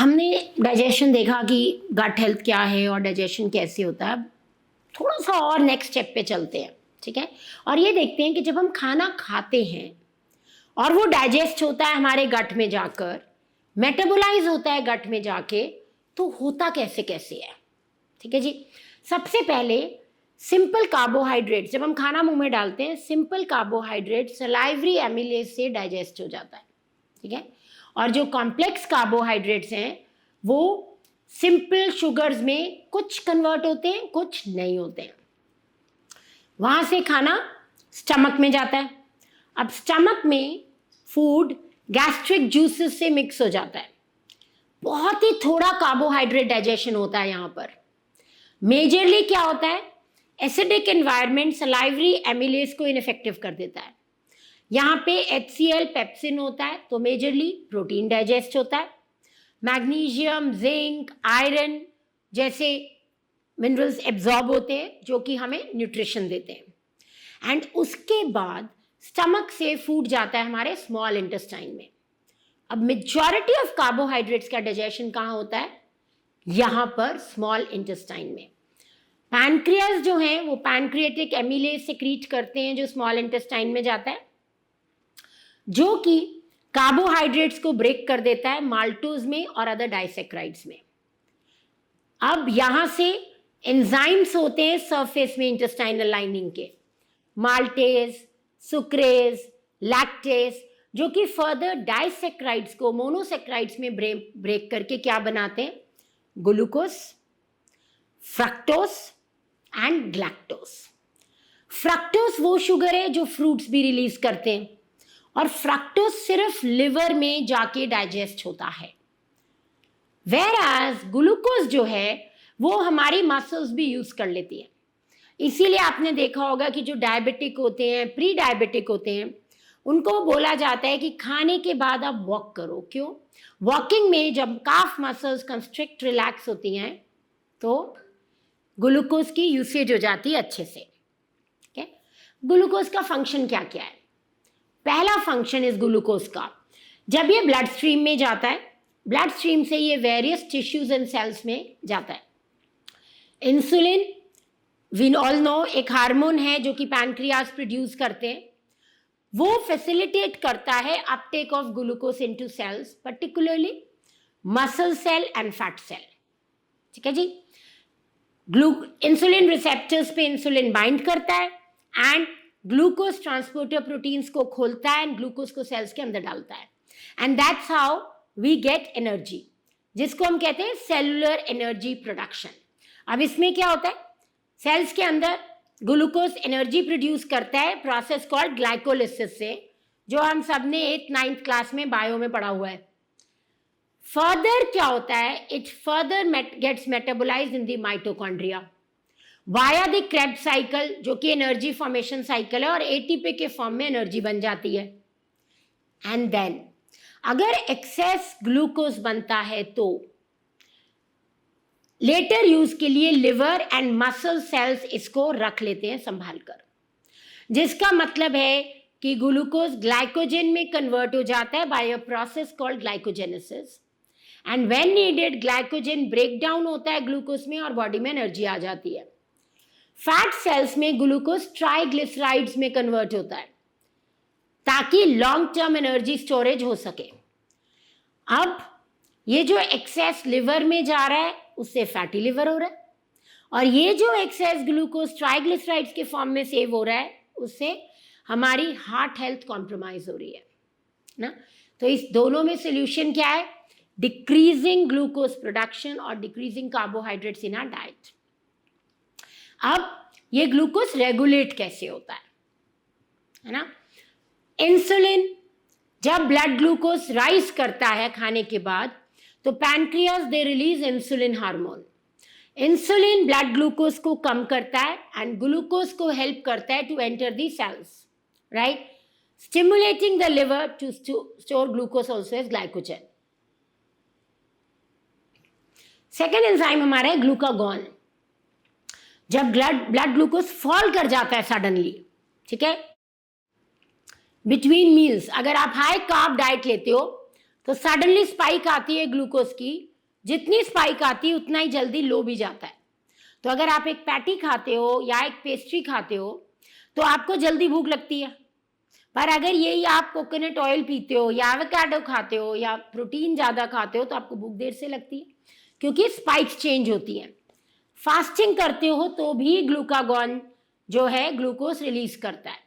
हमने डाइजेशन देखा कि गट हेल्थ क्या है और डाइजेशन कैसे होता है। थोड़ा सा और नेक्स्ट स्टेप पे चलते हैं, ठीक है। और ये देखते हैं कि जब हम खाना खाते हैं और वो डाइजेस्ट होता है हमारे गट में जाकर, मेटाबोलाइज होता है गट में जाके, तो होता कैसे कैसे है, ठीक है जी। सबसे पहले सिंपल कार्बोहाइड्रेट, जब हम खाना मुंह में डालते हैं, सिंपल कार्बोहाइड्रेट सलाइवरी एमिलेज से डाइजेस्ट हो जाता है, ठीक है। और जो कॉम्प्लेक्स कार्बोहाइड्रेट्स हैं वो सिंपल शुगर्स में कुछ कन्वर्ट होते हैं, कुछ नहीं होते हैं। वहां से खाना स्टमक में जाता है। अब स्टमक में फूड गैस्ट्रिक जूसेस से मिक्स हो जाता है। बहुत ही थोड़ा कार्बोहाइड्रेट डाइजेशन होता है यहाँ पर। मेजरली क्या होता है, एसिडिक एनवायरनमेंट सलाइवरी एमिलेज को इनफेक्टिव कर देता है। यहाँ पे HCl पेप्सिन होता है, तो मेजरली प्रोटीन डाइजेस्ट होता है। मैग्नीशियम, जिंक, आयरन जैसे मिनरल्स एब्जॉर्ब होते हैं जो कि हमें न्यूट्रिशन देते हैं। एंड उसके बाद स्टमक से फूड जाता है हमारे स्मॉल इंटेस्टाइन में। अब मेजॉरिटी ऑफ कार्बोहाइड्रेट्स का डाइजेशन कहाँ होता है, यहाँ पर स्मॉल इंटेस्टाइन में। पैनक्रियास जो है वो पैनक्रिएटिक एमिलेज सेक्रीट करते हैं जो स्मॉल इंटेस्टाइन में जाता है, जो कि कार्बोहाइड्रेट्स को ब्रेक कर देता है माल्टोज में और अदर डाइसेक्राइड्स में। अब यहां से एंजाइम्स होते हैं सरफेस में इंटेस्टाइनल लाइनिंग के, माल्टेज, सुक्रेज, लैक्टेज, जो कि फर्दर डाइसेक्राइड्स को मोनोसेक्राइड्स में ब्रेक करके क्या बनाते हैं, glucose, fructose and galactose. Fructose वो शुगर है जो फ्रूट्स भी रिलीज करते हैं, और फ्रक्टोज सिर्फ लिवर में जाके डाइजेस्ट होता है। वेराज ग्लूकोज जो है वो हमारी मसल्स भी यूज कर लेती है। इसीलिए आपने देखा होगा कि जो डायबिटिक होते हैं, प्री डायबिटिक होते हैं, उनको बोला जाता है कि खाने के बाद आप वॉक करो। क्यों? वॉकिंग में जब काफ मसल्स कंस्ट्रिक्ट रिलैक्स होती हैं तो ग्लूकोज की यूसेज हो जाती है अच्छे से। ठीक है, ग्लूकोज का फंक्शन क्या क्या है? पहला फंक्शन इस ग्लूकोज का, जब ये ब्लड स्ट्रीम में जाता है, ब्लड स्ट्रीम से ये वेरियस टिश्यूज एंड सेल्स में जाता है। इंसुलिन वी ऑल नो एक हार्मोन है जो कि पैनक्रियास प्रोड्यूस करते हैं, वो फैसिलिटेट करता है uptake of glucose into cells, particularly muscle cell and fat cell. ठीक है जी, इंसुलिन रिसेप्टर्स पे इंसुलिन बाइंड करता है एंड ग्लूकोज ट्रांसपोर्टर प्रोटीन्स को खोलता है एंड ग्लूकोज को सेल्स के अंदर डालता है, and that's how we get energy, जिसको हम कहते हैं सेलुलर एनर्जी प्रोडक्शन। अब इसमें क्या होता है, सेल्स के अंदर ग्लूकोज एनर्जी प्रोड्यूस करता है प्रोसेस कॉल्ड ग्लाइकोलिसिस से, जो हम सब ने 8th-9th क्लास में बायो में पढ़ा हुआ है। फर्दर क्या होता है, it further gets metabolised in the mitochondria via the Krebs cycle, जो कि एनर्जी फॉर्मेशन साइकिल है, और एटीपी के फॉर्म में एनर्जी बन जाती है। एंड देन अगर एक्सेस ग्लूकोज बनता है तो लेटर यूज के लिए लिवर एंड मसल सेल्स इसको रख लेते हैं संभाल कर, जिसका मतलब है कि ग्लूकोज ग्लाइकोजन में कन्वर्ट हो जाता है by a process called glycogenesis, and when needed glycogen break down होता है ग्लूकोज में और बॉडी में एनर्जी आ जाती है। फैट सेल्स में ग्लूकोज ट्राइग्लिसराइड्स में कन्वर्ट होता है ताकि लॉन्ग टर्म एनर्जी स्टोरेज हो सके। अब ये जो एक्सेस लिवर में जा रहा है उससे फैटी लिवर हो रहा है, और ये जो एक्सेस ग्लूकोज ट्राइग्लिसराइड्स के फॉर्म में सेव हो रहा है उससे हमारी हार्ट हेल्थ कॉम्प्रोमाइज हो रही है ना। तो इस दोनों में सोल्यूशन क्या है, डिक्रीजिंग ग्लूकोज प्रोडक्शन और decreasing carbohydrates in our diet. अब ये ग्लूकोज रेगुलेट कैसे होता है ना। इंसुलिन जब ब्लड ग्लूकोज राइज करता है खाने के बाद, तो pancreas they release insulin hormone. Insulin blood glucose को कम करता है एंड ग्लूकोज को हेल्प करता है to enter the cells, right, stimulating the liver to store glucose also as glycogen. Second enzyme हमारा है ग्लूकागॉन। जब ब्लड ग्लूकोज फॉल कर जाता है सडनली, ठीक है, बिटवीन मील्स, अगर आप हाई कार्ब डाइट लेते हो तो सडनली स्पाइक आती है ग्लूकोज की, जितनी स्पाइक आती है उतना ही जल्दी लो भी जाता है। तो अगर आप एक पैटी खाते हो या एक पेस्ट्री खाते हो तो आपको जल्दी भूख लगती है, पर अगर यही आप कोकोनट ऑयल पीते हो या एवोकाडो खाते हो या प्रोटीन ज़्यादा खाते हो तो आपको भूख देर से लगती है, क्योंकि स्पाइक्स चेंज होती हैं। फास्टिंग करते हो तो भी ग्लूकागॉन जो है ग्लूकोज रिलीज करता है,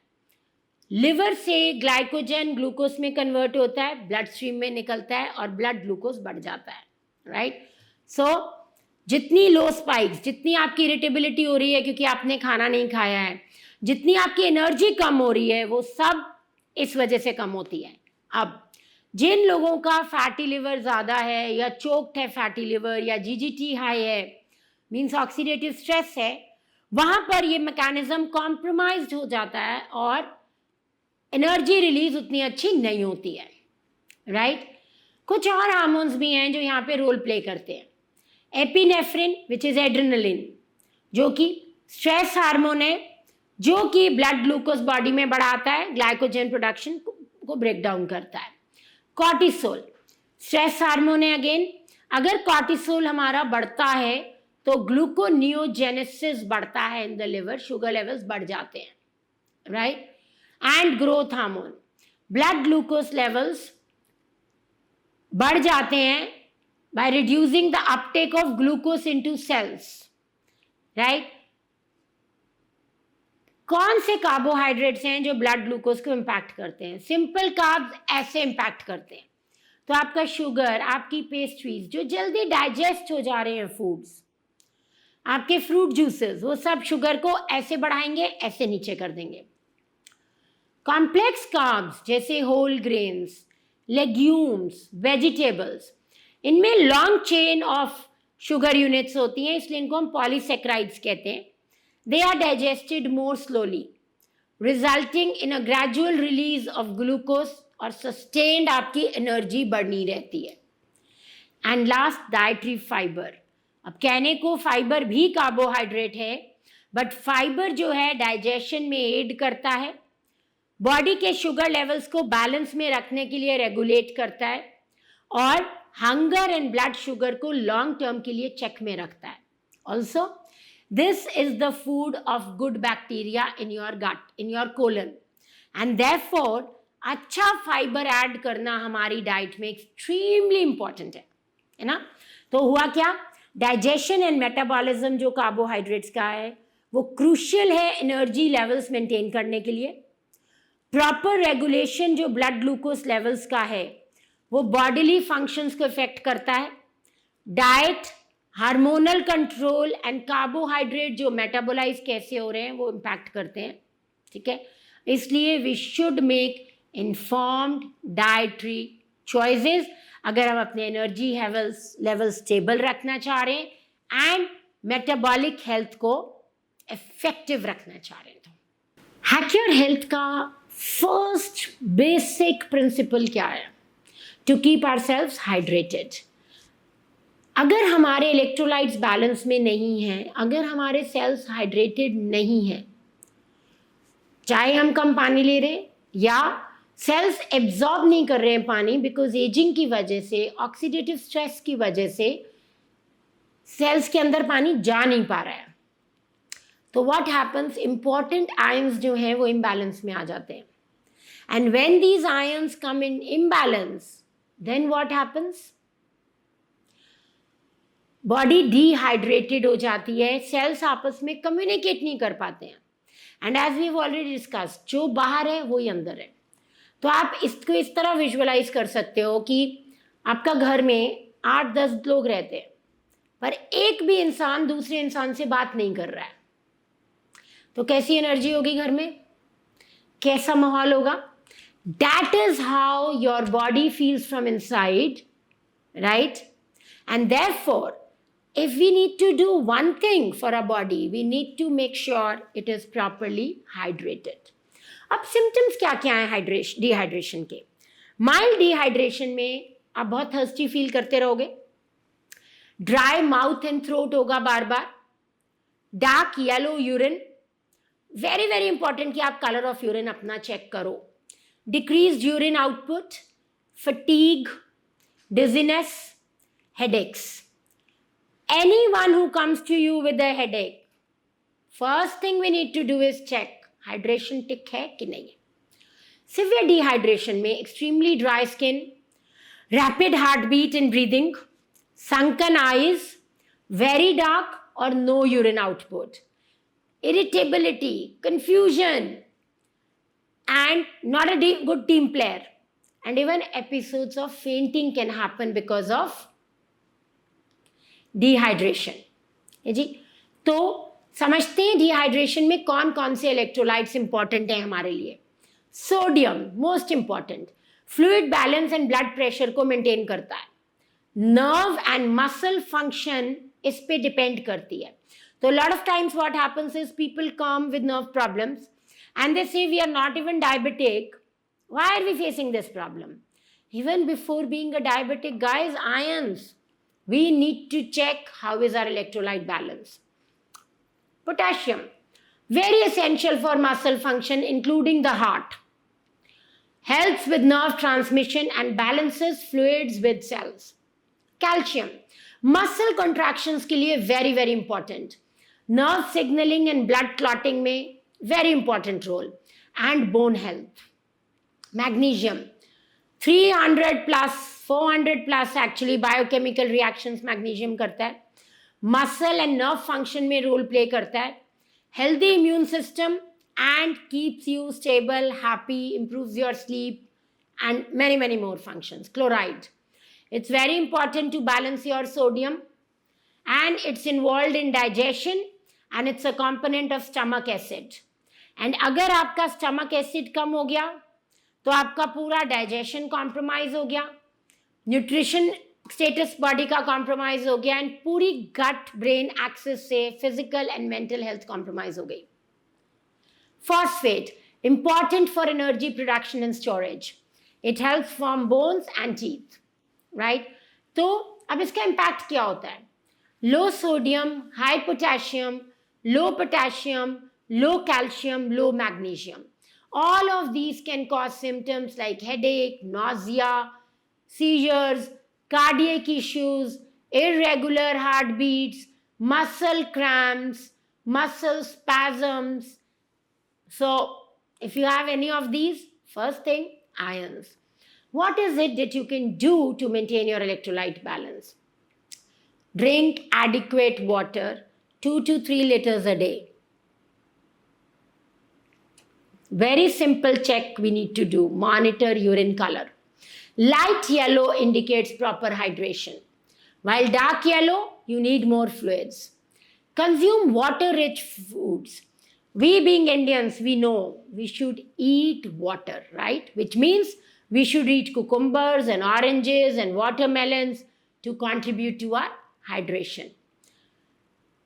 लिवर से ग्लाइकोजन ग्लूकोज में कन्वर्ट होता है, ब्लड स्ट्रीम में निकलता है और ब्लड ग्लूकोज बढ़ जाता है, राइट। सो जितनी लो स्पाइक्स, जितनी आपकी इरिटेबिलिटी हो रही है क्योंकि आपने खाना नहीं खाया है, जितनी आपकी एनर्जी कम हो रही है, वो सब इस वजह से कम होती है। अब जिन लोगों का फैटी लिवर ज़्यादा है या चोक्ड है फैटी लिवर या जीजीटी हाई है, मीन्स ऑक्सीडेटिव स्ट्रेस है, वहाँ पर ये मैकेनिज्म कॉम्प्रोमाइज्ड हो जाता है और एनर्जी रिलीज उतनी अच्छी नहीं होती है, राइट। कुछ और हार्मोन्स भी हैं जो यहाँ पे रोल प्ले करते हैं। एपिनेफ्रिन विच इज़ एड्रेनलिन, जो कि स्ट्रेस हार्मोन है, जो कि ब्लड ग्लूकोज बॉडी में बढ़ाता है, ग्लाइकोजन प्रोडक्शन को ब्रेक डाउन करता है। कॉर्टिसोल स्ट्रेस हार्मोन है अगेन, अगर कॉर्टिसोल हमारा बढ़ता है तो ग्लूकोनियोजेनेसिस बढ़ता है in the liver, sugar levels बढ़ जाते हैं, right. And growth hormone, blood glucose levels बढ़ जाते हैं by reducing the uptake of glucose into cells, right? कौन से कार्बोहाइड्रेट्स हैं जो ब्लड ग्लूकोज को इम्पैक्ट करते हैं? सिंपल कार्ब्स ऐसे इम्पैक्ट करते हैं। तो आपका शुगर, आपकी पेस्ट्रीज जो जल्दी डाइजेस्ट हो जा रहे हैं फूड्स, आपके फ्रूट जूसेस, वो सब शुगर को ऐसे बढ़ाएंगे, ऐसे नीचे कर देंगे। कॉम्प्लेक्स कार्ब्स जैसे होल ग्रेन्स, लेग्यूम्स, वेजिटेबल्स, इनमें long chain of sugar units होती हैं, इसलिए इनको हम पॉलीसेक्राइड्स कहते हैं। They are digested more slowly, resulting in a gradual release of glucose और सस्टेन्ड आपकी एनर्जी बढ़नी रहती है। And last, dietary fibre. अब कहने को फाइबर भी कार्बोहाइड्रेट है, बट फाइबर जो है डाइजेशन में एड करता है, बॉडी के शुगर लेवल्स को बैलेंस में रखने के लिए रेगुलेट करता है और हंगर एंड ब्लड शुगर को लॉन्ग टर्म के लिए चेक में रखता है। Also this is the food of good bacteria in your gut, in your colon, and therefore अच्छा फाइबर ऐड करना हमारी डाइट में एक्सट्रीमली इंपॉर्टेंट है ना। तो हुआ क्या, डाइजेशन एंड मेटाबॉलिज्म जो कार्बोहाइड्रेट्स का है वो क्रूशियल है एनर्जी लेवल्स मेंटेन करने के लिए। प्रॉपर रेगुलेशन जो ब्लड ग्लूकोज लेवल्स का है वो बॉडीली फंक्शंस को इफेक्ट करता है। Diet, hormonal control and carbohydrate जो मेटाबोलाइज कैसे हो रहे हैं वो इम्पैक्ट करते हैं, ठीक है। इसलिए we should make informed dietary choices अगर हम अपने एनर्जी लेवल स्टेबल रखना चाह रहे हैं एंड मेटाबॉलिक हेल्थ को इफेक्टिव रखना चाह रहे हैं। तो हैक योर हेल्थ का फर्स्ट बेसिक प्रिंसिपल क्या है? To keep ourselves hydrated. अगर हमारे इलेक्ट्रोलाइट्स बैलेंस में नहीं हैं, अगर हमारे सेल्स हाइड्रेटेड नहीं हैं, चाहे हम कम पानी ले रहे हैं या सेल्स एब्जॉर्ब नहीं कर रहे हैं पानी बिकॉज एजिंग की वजह से, ऑक्सीडेटिव स्ट्रेस की वजह से सेल्स के अंदर पानी जा नहीं पा रहा है, तो व्हाट हैपन्स, इंपॉर्टेंट आयंस जो हैं वो इम्बैलेंस में आ जाते हैं। And when these ions come in imbalance, then what happens? Body dehydrated हो जाती है, सेल्स आपस में कम्युनिकेट नहीं कर पाते हैं, and as we already discuss, जो बाहर है वही अंदर है। तो आप इसको इस तरह विजुअलाइज कर सकते हो कि आपका घर में 8-10 लोग रहते हैं पर एक भी इंसान दूसरे इंसान से बात नहीं कर रहा है, तो कैसी एनर्जी होगी घर में, कैसा माहौल होगा? That is how your body feels from inside, right? And therefore, if we need to do one thing for our body, we need to make sure it is properly hydrated. अब symptoms क्या क्या हैं dehydration के? Mild dehydration में आप बहुत thirsty feel करते रहोगे, ड्राई माउथ एंड थ्रोट होगा बार बार, dark yellow urine, very very important कि आप कलर ऑफ यूरिन अपना चेक करो, decreased urine output, fatigue, dizziness, headaches, Anyone who comes to you with a headache, first thing we need to do is check hydration tick है कि नहीं. Severe dehydration में extremely dry skin, rapid heartbeat and breathing, sunken eyes, very dark or no urine output, irritability, confusion, and not a good team player, and even episodes of fainting can happen because of dehydration है जी. तो समझते हैं dehydration में कौन कौन से electrolytes important हैं हमारे लिए. Sodium most important, fluid balance and blood pressure को मेंटेन करता है. नर्व एंड मसल फंक्शन इस पे डिपेंड करती है. तो lot of times what happens is people come with nerve problems and they say we are not even diabetic, why are we facing this problem? Even before being a diabetic guys, ions, we need to check how is our electrolyte balance. Potassium, very essential for muscle function including the heart, helps with nerve transmission and balances fluids with cells. Calcium, muscle contractions के लिए very very important, nerve signaling and blood clotting में very important role, and bone health. Magnesium, 300 plus 400 plus actually biochemical reactions magnesium करता है, muscle and nerve function में role play करता है, healthy immune system and keeps you stable, happy, improves your sleep and many many more functions. Chloride, it's very important to balance your sodium and it's involved in digestion and it's a component of stomach acid. And अगर आपका stomach acid कम हो गया तो आपका पूरा digestion compromise हो गया, nutrition status body का कॉम्प्रोमाइज हो गया एंड पूरी गट ब्रेन एक्सेस से physical and mental health compromise हो गई. Phosphate, important for energy production and storage, it helps form bones and teeth, right. तो अब इसका इम्पैक्ट क्या होता है? Low sodium, high potassium, low potassium, low calcium, low magnesium. All of these can cause symptoms like headache, nausea, seizures, cardiac issues, irregular heartbeats, muscle cramps, muscle spasms. So, if you have any of these, first thing, irons. What is it that you can do to maintain your electrolyte balance? Drink adequate water, 2 to 3 liters a day. Very simple check we need to do. Monitor urine color. Light yellow indicates proper hydration, while dark yellow, you need more fluids. Consume water-rich foods. We being Indians, we know we should eat water, right? Which means we should eat cucumbers and oranges and watermelons to contribute to our hydration.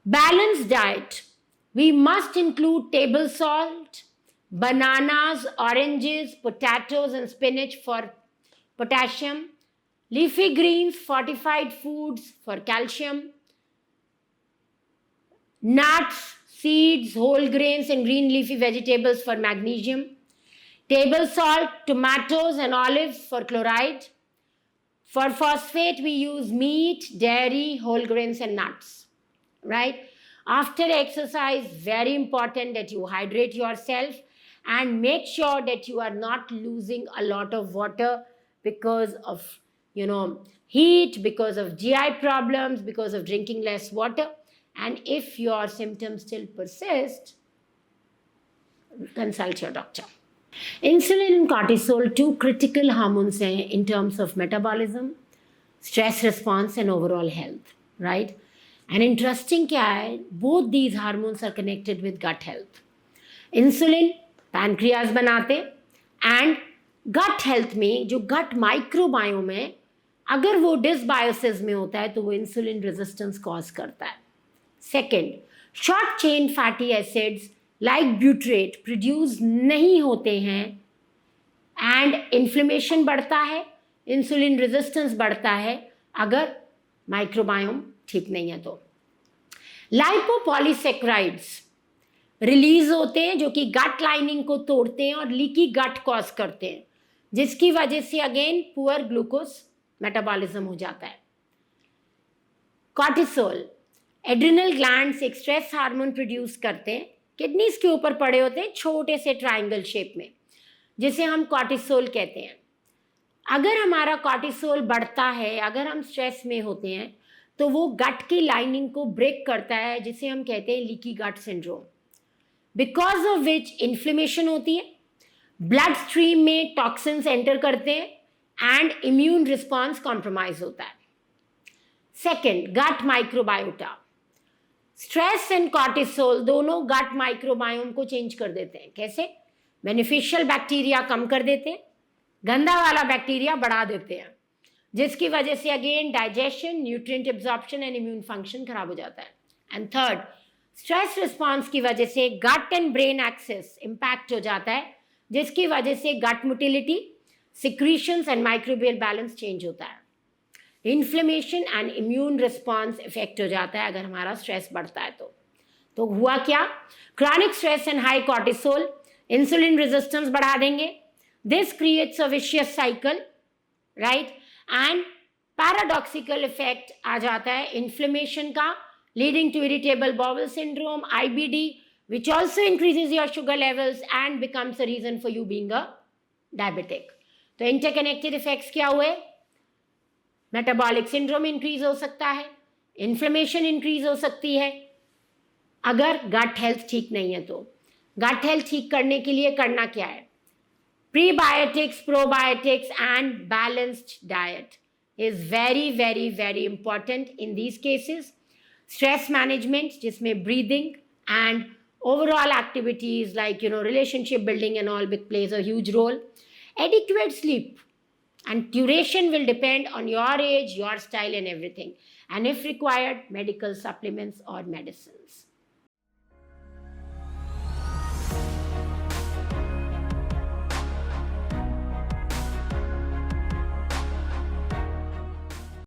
Balanced diet. We must include table salt, bananas, oranges, potatoes and spinach for potassium, leafy greens, fortified foods for calcium, nuts, seeds, whole grains and green leafy vegetables for magnesium, table salt, tomatoes and olives for chloride. For phosphate, we use meat, dairy, whole grains and nuts, right? After exercise, very important that you hydrate yourself and make sure that you are not losing a lot of water because of, heat, because of GI problems, because of drinking less water. And if your symptoms still persist, consult your doctor. Insulin and cortisol, two critical hormones in terms of metabolism, stress response and overall health, right? And interesting क्या है, both these hormones are connected with gut health. Insulin pancreas बनाते and gut health में जो gut microbiome है, अगर वो dysbiosis में होता है तो वो इंसुलिन रेजिस्टेंस कॉज करता है. Second, short chain fatty acids like ब्यूट्रेट produce नहीं होते हैं एंड इन्फ्लेमेशन बढ़ता है, इंसुलिन रेजिस्टेंस बढ़ता है अगर माइक्रोबायोम ठीक नहीं है. तो लाइपोपॉलीसेक्राइड्स रिलीज होते हैं जो कि गट लाइनिंग को तोड़ते हैं और लीकी गट कॉज करते हैं, जिसकी वजह से अगेन पुअर ग्लूकोज मेटाबॉलिज्म हो जाता है. कॉर्टिसोल, एड्रिनल ग्लैंड्स एक स्ट्रेस हार्मोन प्रोड्यूस करते हैं, किडनीज के ऊपर पड़े होते हैं छोटे से ट्राइंगल शेप में, जिसे हम कॉर्टिसोल कहते हैं। अगर हमारा कॉर्टिसोल बढ़ता है, अगर हम स्ट्रेस में होते हैं, तो वो गट की लाइनिंग को ब्रेक करता है, जिसे हम कहते हैं leaky gut syndrome, because of which inflammation होती है, ब्लड स्ट्रीम में टॉक्सिन्स एंटर करते हैं एंड इम्यून रिस्पॉन्स कॉम्प्रोमाइज होता है। Second, gut microbiota. Stress and cortisol दोनों गट माइक्रोबायोम को चेंज कर देते हैं। कैसे? बेनिफिशियल बैक्टीरिया कम कर देते हैं, गंदा वाला बैक्टीरिया बढ़ा देते हैं, जिसकी वजह से again digestion, nutrient absorption and immune function खराब हो जाता है। एंड थर्ड, स्ट्रेस रिस्पॉन्स की वजह से gut and brain axis impact हो जाता है, जिसकी वजह से gut motility, secretions and microbial balance change होता है। Inflammation and immune response effect हो जाता है अगर हमारा स्ट्रेस बढ़ता है तो हुआ क्या? Chronic stress and high cortisol insulin resistance बढ़ा देंगे। This creates a vicious cycle, right, and paradoxical effect आ जाता है इन्फ्लेमेशन का, leading to irritable bowel syndrome, IBD, which also increases your sugar levels and becomes a reason for you being a diabetic. तो interconnected effects क्या हुए? Metabolic syndrome increase हो सकता है, इन्फ्लेमेशन इंक्रीज हो सकती है अगर गट हेल्थ ठीक नहीं है। तो गट हेल्थ ठीक करने के लिए करना क्या है? Prebiotics, probiotics and balanced diet is very very very important in these cases. Stress management, जिसमें breathing and overall activities like relationship building and all plays a huge role. Adequate sleep and duration will depend on your age, your style and everything, and if required medical supplements or medicines.